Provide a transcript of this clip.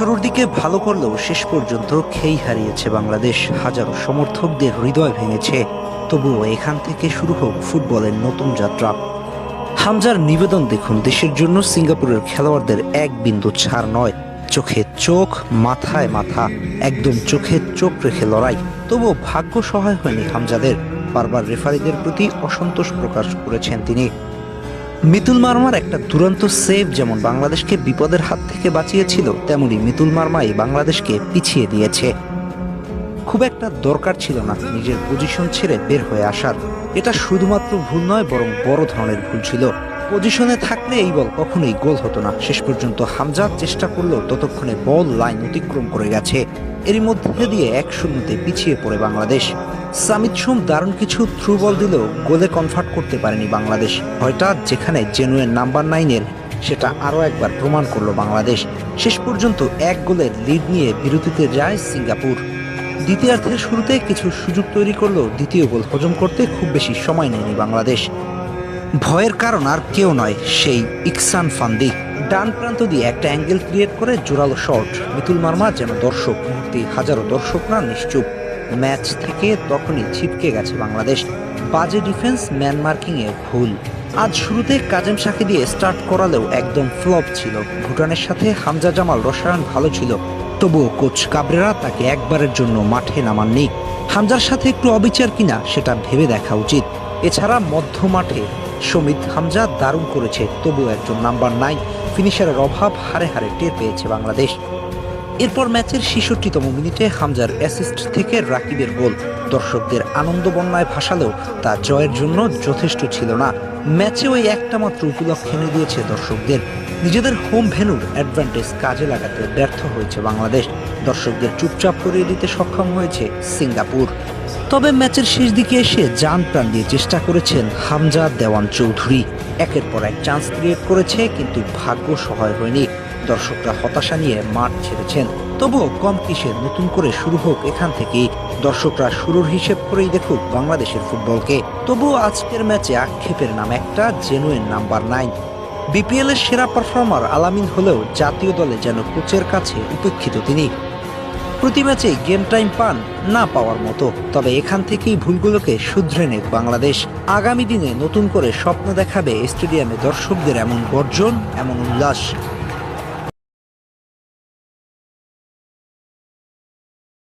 শুরুর দিকে ভালো করলেও শেষ পর্যন্ত খেই হারিয়েছে বাংলাদেশ। হাজারো সমর্থকদের হৃদয় ভেঙেছে। তবুও এখান থেকে শুরু হোক ফুটবলের নতুন যাত্রা। হামজার নিবেদন দেখুন, দেশের জন্য সিঙ্গাপুরের খেলোয়াড়দের এক বিন্দু ছাড় নয়, চোখে চোখ, মাথায় মাথা, একদম চোখে চোখ রেখে লড়াই। তবুও ভাগ্য সহায় হয়নি হামজাদের। বারবার রেফারিদের প্রতি অসন্তোষ প্রকাশ করেছেন তিনি। মিতুল মার্মার একটা দুরন্ত সেভ যেমন বাংলাদেশকে বিপদের হাত থেকে বাঁচিয়েছিল, তেমনি মিতুল মার্মাই বাংলাদেশকে পিছিয়ে দিয়েছে। খুব একটা দরকার ছিল না নিজের পজিশন ছেড়ে বের হয়ে আসার। এটা শুধুমাত্র ভুল নয়, বরং বড় ধরনের ভুল ছিল। পজিশনে থাকলে এই বল কখনোই গোল হতো না। শেষ পর্যন্ত হামজা চেষ্টা করলেও ততক্ষণে বল লাইন অতিক্রম করে গেছে। এরই মধ্যে দিয়ে 1-0 পিছিয়ে পড়ে বাংলাদেশ। সামিত সোম দারুণ কিছু থ্রু বল দিলেও গোলে কনভার্ট করতে পারেনি বাংলাদেশ। হয়তো যেখানে জেনুইন নাম্বার 9-এর, সেটা আরও একবার প্রমাণ করলো বাংলাদেশ। শেষ পর্যন্ত 1 গোলের লিড নিয়ে বিরতিতে যায় সিঙ্গাপুর। দ্বিতীয়ার্ধের শুরুতে কিছু সুযোগ তৈরি করলেও দ্বিতীয় গোল হজম করতে খুব বেশি সময় নেয়নি বাংলাদেশ। ভয়ের কারণ আর কেউ নয়, সেই ইকসান ফান্দি। ডান প্রান্ত দিয়ে একটা অ্যাঙ্গেল ক্রিয়েট করে জোরালো শট। মিতুল মার্মা যেন দর্শক, মুহূর্তে হাজারো দর্শকরা নিশ্চুপ। ম্যাচ থেকে তখনই ছিটকে গেছে বাংলাদেশ। বাজে ডিফেন্স, ম্যান মার্কিংয়ে ভুল। আজ শুরুতে কাজেম সাকি দিয়ে স্টার্ট করালেও একদম ফ্লপ ছিল। ভুটানের সাথে হামজা জামাল রসায়ন ভালো ছিল, তবুও কোচ কাবরেরা তাকে একবারের জন্য মাঠে নামাননি। হামজার সাথে একটু অবিচার কিনা সেটা ভেবে দেখা উচিত। এছাড়া মধ্য মাঠে সমিত হামজা দারুণ করেছে, তবুও একজন নাম্বার 9 ফিনিশারের অভাব হারে হারে টের পেয়েছে বাংলাদেশ। এরপর ম্যাচের 66তম মিনিটে হামজার অ্যাসিস্ট থেকে রাকিবের গোল দর্শকদের আনন্দ বন্যায় ভাসালেও তা জয়ের জন্য যথেষ্ট ছিল না। ম্যাচে ওই একটা মাত্র উপলক্ষ এনে দিয়েছে দর্শকদের। নিজেদের হোম ভেন্যুর অ্যাডভান্টেজ কাজে লাগাতে ব্যর্থ হয়েছে বাংলাদেশ। দর্শকদের চুপচাপ করিয়ে দিতে সক্ষম হয়েছে সিঙ্গাপুর। তবে ম্যাচের শেষ দিকে এসে জান প্রাণ দিয়ে চেষ্টা করেছেন হামজা দেওয়ান চৌধুরী। একের পর এক চান্স ক্রিয়েট করেছে, কিন্তু ভাগ্য সহায় হয়নি। দর্শকরা হতাশা নিয়ে মাঠ ছেড়েছেন। তবুও কম কিসে, নতুন করে শুরু হোক এখান থেকেই। দর্শকরা শুরুর হিসেব করেই দেখুক বাংলাদেশের ফুটবলকে। তবুও আজকের ম্যাচে আক্ষেপের নাম একটা, জেনুইন নাম্বার 9। বিপিএল এর সেরা পারফর্মার আলামিন হলেও জাতীয় দলে যেন কোচের কাছে উপেক্ষিত তিনি। প্রতি ম্যাচে গেম টাইম পান না পাওয়ার মতো। তবে এখান থেকেই ভুলগুলোকে শুধরে নেক বাংলাদেশ। আগামী দিনে নতুন করে স্বপ্ন দেখাবে স্টেডিয়ামে দর্শকদের এমন গর্জন, এমন উল্লাস।